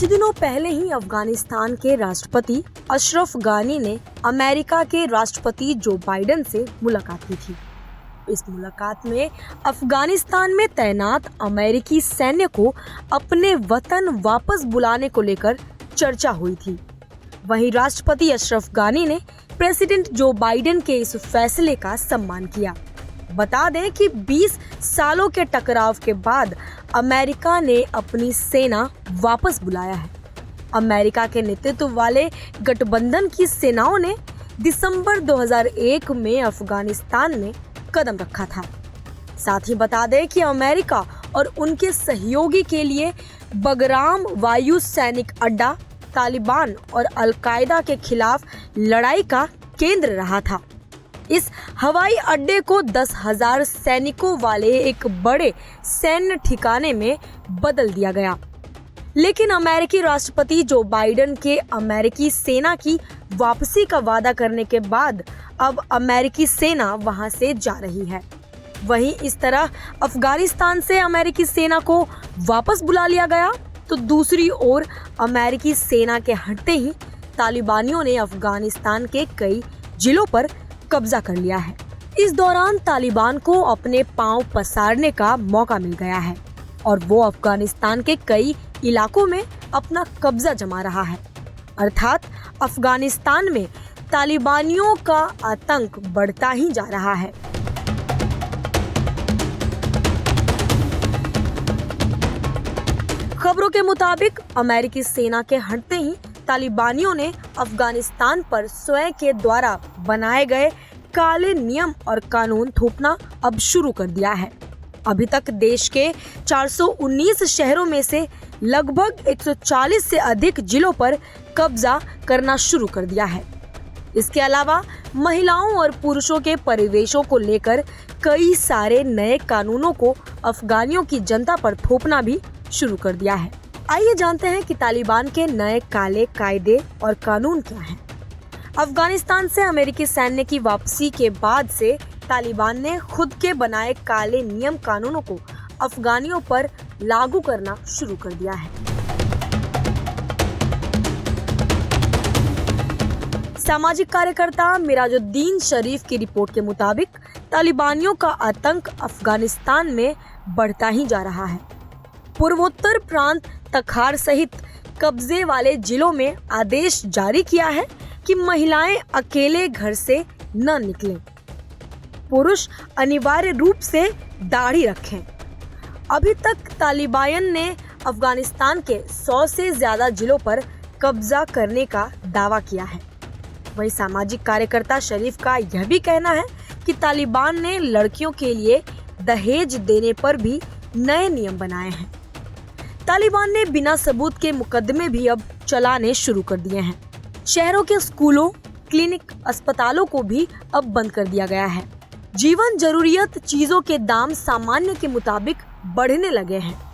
दिनों पहले ही अफगानिस्तान के राष्ट्रपति अशरफ गानी ने अमेरिका के राष्ट्रपति जो बाइडेन से मुलाकात की थी। इस मुलाकात में अफगानिस्तान में तैनात अमेरिकी सैन्य को अपने वतन वापस बुलाने को लेकर चर्चा हुई थी। वहीं राष्ट्रपति अशरफ गानी ने प्रेसिडेंट जो बाइडेन के इस फैसले का सम्मान किया। बता दें कि 20 सालों के टकराव के बाद अमेरिका ने अपनी सेना वापस बुलाया है। अमेरिका के नेतृत्व वाले गठबंधन की सेनाओं ने दिसंबर 2001 में अफगानिस्तान में कदम रखा था। साथ ही बता दें कि अमेरिका और उनके सहयोगी के लिए बगराम वायु सैनिक अड्डा तालिबान और अल-कायदा के खिलाफ लड़ाई का केंद्र रहा था। इस हवाई अड्डे को 10,000 सैनिकों वाले एक बड़े सैन्य ठिकाने में बदल दिया गया। लेकिन अमेरिकी राष्ट्रपति जो बाइडेन के अमेरिकी सेना की वापसी का वादा करने के बाद अब अमेरिकी सेना वहां से जा रही है। वहीं इस तरह अफगानिस्तान से अमेरिकी सेना को वापस बुला लिया गया, तो दूसरी ओर अमेरिकी सेना के हटते ही तालिबानियों ने अफगानिस्तान के कई जिलों पर कब्जा कर लिया है। इस दौरान तालिबान को अपने पांव पसारने का मौका मिल गया है और वो अफगानिस्तान के कई इलाकों में अपना कब्जा जमा रहा है। अर्थात अफगानिस्तान में तालिबानियों का आतंक बढ़ता ही जा रहा है। खबरों के मुताबिक अमेरिकी सेना के हटते ही तालिबानियों ने अफगानिस्तान पर स्वयं के द्वारा बनाए गए काले नियम और कानून थोपना अब शुरू कर दिया है। अभी तक देश के 419 शहरों में से लगभग 140 से अधिक जिलों पर कब्जा करना शुरू कर दिया है। इसके अलावा महिलाओं और पुरुषों के परिवेशों को लेकर कई सारे नए कानूनों को अफगानियों की जनता पर थोपना भी शुरू कर दिया है। आइए जानते हैं कि तालिबान के नए काले कायदे और कानून क्या हैं। अफगानिस्तान से अमेरिकी सैन्य की वापसी के बाद से तालिबान ने खुद के बनाए काले नियम कानूनों को अफगानियों पर लागू करना शुरू कर दिया है। सामाजिक कार्यकर्ता मिराजुद्दीन शरीफ की रिपोर्ट के मुताबिक तालिबानियों का आतंक अफगानिस्तान में बढ़ता ही जा रहा है। पूर्वोत्तर प्रांत तखार सहित कब्जे वाले जिलों में आदेश जारी किया है कि महिलाएं अकेले घर से न निकलें। पुरुष अनिवार्य रूप से दाढ़ी रखें। अभी तक तालिबान ने अफगानिस्तान के 100 से ज्यादा जिलों पर कब्जा करने का दावा किया है। वहीं सामाजिक कार्यकर्ता शरीफ का यह भी कहना है कि तालिबान ने लड़कियों के लिए दहेज देने पर भी नए नियम बनाए हैं। तालिबान ने बिना सबूत के मुकदमे भी अब चलाने शुरू कर दिए हैं। शहरों के स्कूलों, क्लिनिक, अस्पतालों को भी अब बंद कर दिया गया है। जीवन जरूरियत चीजों के दाम सामान्य के मुताबिक बढ़ने लगे हैं।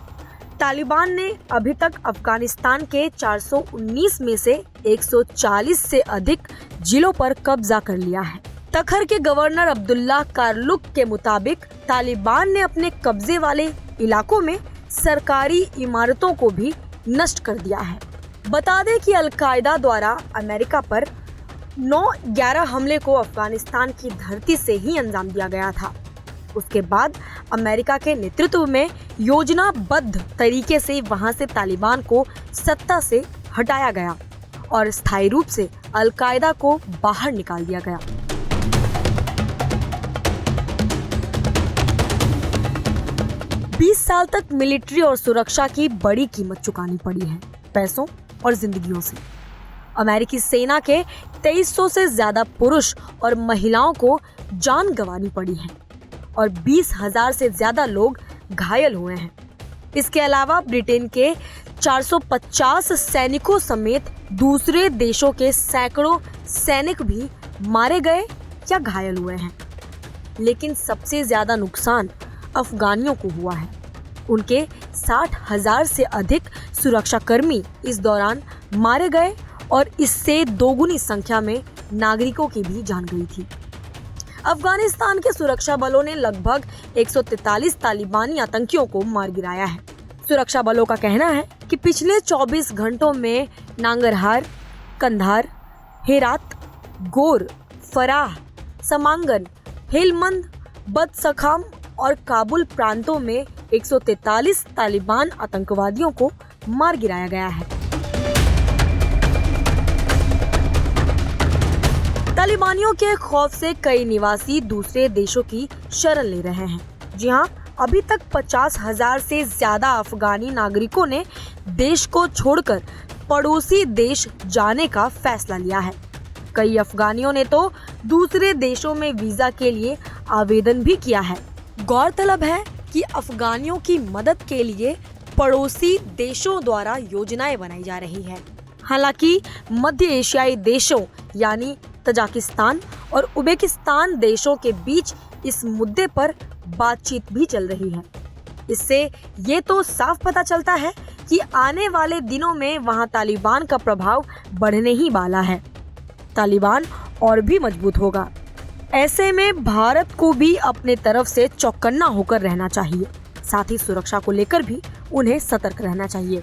तालिबान ने अभी तक अफगानिस्तान के 419 में से 140 से अधिक जिलों पर कब्जा कर लिया है। तखर के गवर्नर अब्दुल्ला कारलुक के मुताबिक तालिबान ने अपने कब्जे वाले इलाकों में सरकारी इमारतों को भी नष्ट कर दिया है। बता दें कि अल-कायदा द्वारा अमेरिका पर 9/11 हमले को अफगानिस्तान की धरती से ही अंजाम दिया गया था। उसके बाद अमेरिका के नेतृत्व में योजनाबद्ध तरीके से वहां से तालिबान को सत्ता से हटाया गया और स्थायी रूप से अल-कायदा को बाहर निकाल दिया गया। बीस साल तक मिलिट्री और सुरक्षा की बड़ी कीमत चुकानी पड़ी है, पैसों और जिंदगियों से। अमेरिकी सेना के 2300 से ज्यादा पुरुष और महिलाओं को जान गंवानी पड़ी है और 20,000 से ज्यादा लोग घायल हुए हैं। इसके अलावा ब्रिटेन के 450 सैनिकों समेत दूसरे देशों के सैकड़ों सैनिक भी मारे गए या घायल हुए हैं। लेकिन सबसे ज्यादा नुकसान अफगानियों को हुआ है। उनके 60,000 से अधिक सुरक्षाकर्मी इस दौरान मारे गए और इससे दोगुनी संख्या में नागरिकों की भी जान गई थी। अफगानिस्तान के सुरक्षा बलों ने लगभग 143 तालिबानी आतंकियों को मार गिराया है। सुरक्षा बलों का कहना है कि पिछले 24 घंटों में नांगरहार, कंधार, हेरात, गोर, फराह, समांगन, हेलमंद, बदसखाम और काबुल प्रांतों में 143 तालिबान आतंकवादियों को मार गिराया गया है। तालिबानियों के खौफ से कई निवासी दूसरे देशों की शरण ले रहे हैं। जी हाँ, अभी तक 50,000 से ज्यादा अफगानी नागरिकों ने देश को छोड़कर पड़ोसी देश जाने का फैसला लिया है। कई अफगानियों ने तो दूसरे देशों में वीजा के लिए आवेदन भी किया है। गौरतलब है कि अफगानियों की मदद के लिए पड़ोसी देशों द्वारा योजनाएं बनाई जा रही है। हालांकि मध्य एशियाई देशों यानी तजाकिस्तान और उज्बेकिस्तान देशों के बीच इस मुद्दे पर बातचीत भी चल रही है। इससे ये तो साफ पता चलता है कि आने वाले दिनों में वहां तालिबान का प्रभाव बढ़ने ही वाला है। तालिबान और भी मजबूत होगा। ऐसे में भारत को भी अपने तरफ से चौकन्ना होकर रहना चाहिए। साथ ही सुरक्षा को लेकर भी उन्हें सतर्क रहना चाहिए।